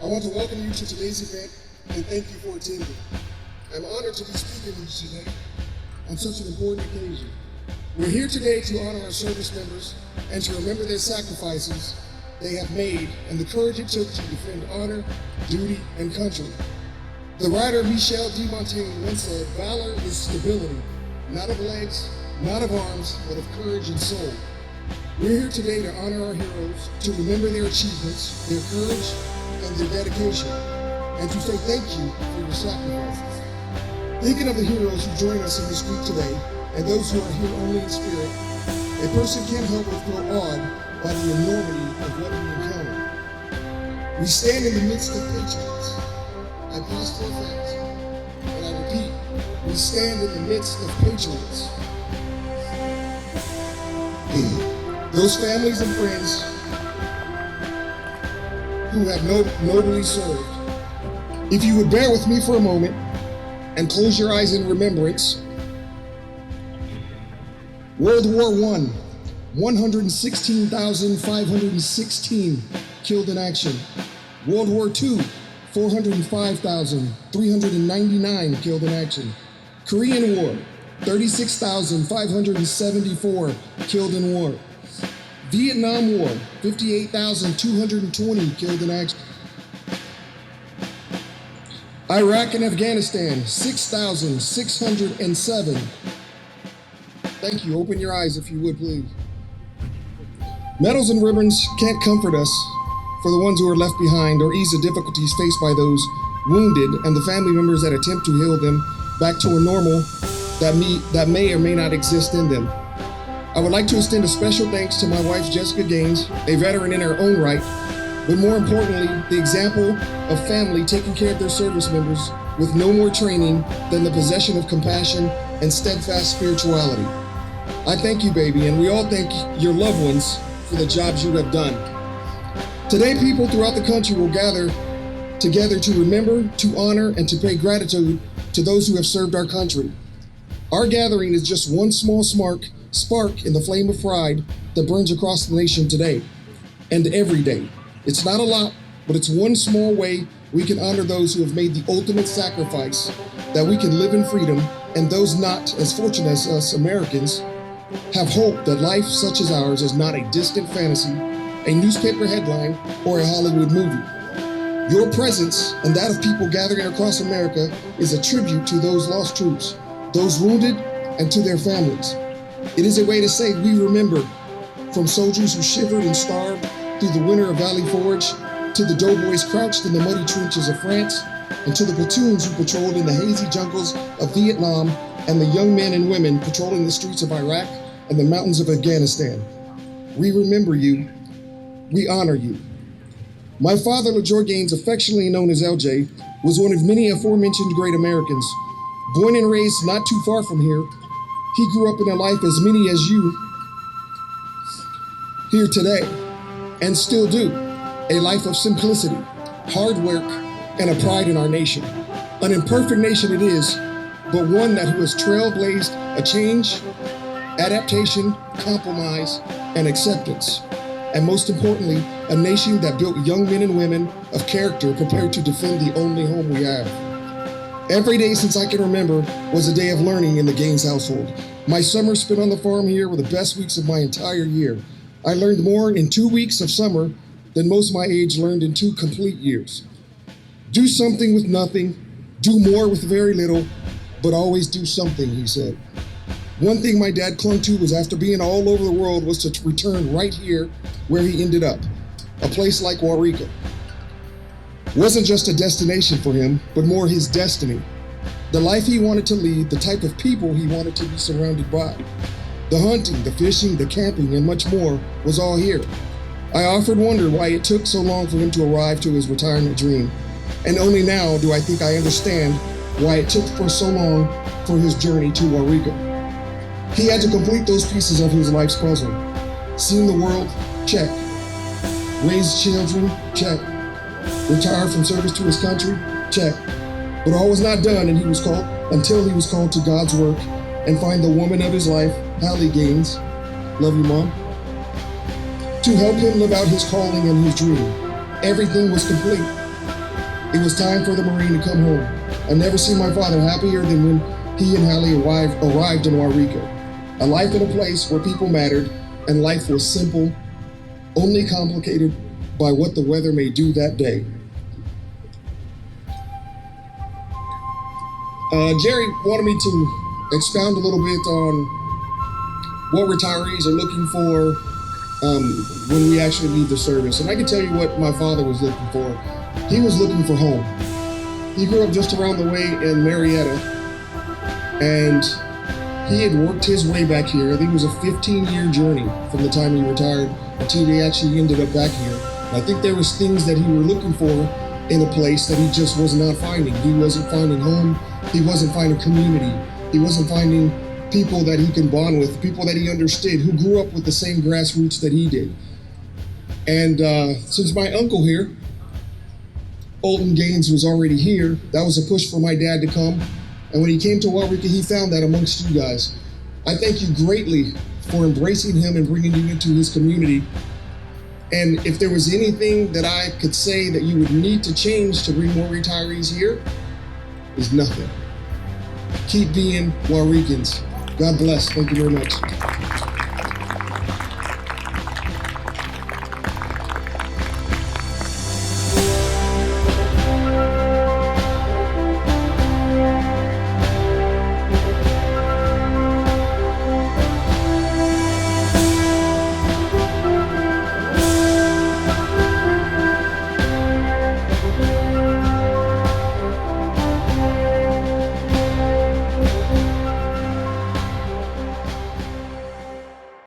I want to welcome you to today's event and thank you for attending. I'm honored to be speaking with you today on such an important occasion. We're here today to honor our service members and to remember their sacrifices they have made and the courage it took to defend honor, duty, and country. The writer Michel de Montaigne once said, "Valor is stability, not of legs, not of arms, but of courage and soul." We're here today to honor our heroes, to remember their achievements, their courage, and their dedication, and to say thank you for your sacrifices. Thinking of the heroes who join us in this group today, and those who are here only in spirit, a person can't help but feel awed by the enormity of what we encounter. We stand in the midst of patriots. I pause for effect, and I repeat, we stand in the midst of patriots. Those families and friends who have nobly served. If you would bear with me for a moment and close your eyes in remembrance. World War I, 116,516 killed in action. World War II, 405,399 killed in action. Korean War, 36,574 killed in war. Vietnam War, 58,220 killed in action. Iraq and Afghanistan, 6,607. Thank you. Open your eyes if you would, please. Medals and ribbons can't comfort us for the ones who are left behind or ease the difficulties faced by those wounded and the family members that attempt to heal them back to a normal that may or may not exist in them. I would like to extend a special thanks to my wife, Jessica Gaines, a veteran in her own right, but more importantly, the example of family taking care of their service members with no more training than the possession of compassion and steadfast spirituality. I thank you, baby, and we all thank your loved ones for the jobs you have done. Today, people throughout the country will gather together to remember, to honor, and to pay gratitude to those who have served our country. Our gathering is just one small spark in the flame of pride that burns across the nation today and every day. It's not a lot, but it's one small way we can honor those who have made the ultimate sacrifice that we can live in freedom, and those not as fortunate as us Americans have hope that life such as ours is not a distant fantasy, a newspaper headline, or a Hollywood movie. Your presence and that of people gathering across America is a tribute to those lost troops, those wounded, and to their families. It is a way to say we remember, from soldiers who shivered and starved through the winter of Valley Forge, to the doughboys crouched in the muddy trenches of France, and to the platoons who patrolled in the hazy jungles of Vietnam, and the young men and women patrolling the streets of Iraq and the mountains of Afghanistan. We remember you. We honor you. My father, LaJoy Gaines, affectionately known as LJ, was one of many aforementioned great Americans. Born and raised not too far from here, he grew up in a life as many as you here today, and still do, a life of simplicity, hard work, and a pride in our nation. An imperfect nation it is, but one that who has trailblazed a change, adaptation, compromise, and acceptance. And most importantly, a nation that built young men and women of character prepared to defend the only home we have. Every day since I can remember was a day of learning in the Gaines household. My summers spent on the farm here were the best weeks of my entire year. I learned more in 2 weeks of summer than most my age learned in 2 complete years. Do something with nothing, do more with very little, but always do something, he said. One thing my dad clung to was after being all over the world was to return right here where he ended up, a place like Waurika. Wasn't just a destination for him, but more his destiny. The life he wanted to lead, the type of people he wanted to be surrounded by. The hunting, the fishing, the camping, and much more was all here. I often wondered why it took so long for him to arrive to his retirement dream. And only now do I think I understand why it took for so long for his journey to Waurika. He had to complete those pieces of his life's puzzle. Seen the world? Check. Raised children? Check. Retire from service to his country? Check. But all was not done until he was called to God's work and find the woman of his life, Hallie Gaines, love you, Mom, to help him live out his calling and his dream. Everything was complete. It was time for the Marine to come home. I never seen my father happier than when he and Hallie arrived in Waurika. A life in a place where people mattered and life was simple, only complicated by what the weather may do that day. Jerry wanted me to expound a little bit on what retirees are looking for when we actually leave the service. And I can tell you what my father was looking for. He was looking for home. He grew up just around the way in Marietta, and he had worked his way back here. I think it was a 15-year journey from the time he retired until he actually ended up back here. And I think there was things that he was looking for in a place that he just was not finding. He wasn't finding home. He wasn't finding community. He wasn't finding people that he can bond with, people that he understood, who grew up with the same grassroots that he did. And since my uncle here, Alton Gaines, was already here, that was a push for my dad to come. And when he came to Waurika, he found that amongst you guys. I thank you greatly for embracing him and bringing you into his community. And if there was anything that I could say that you would need to change to bring more retirees here, is nothing. Keep being Waurikans. God bless. Thank you very much.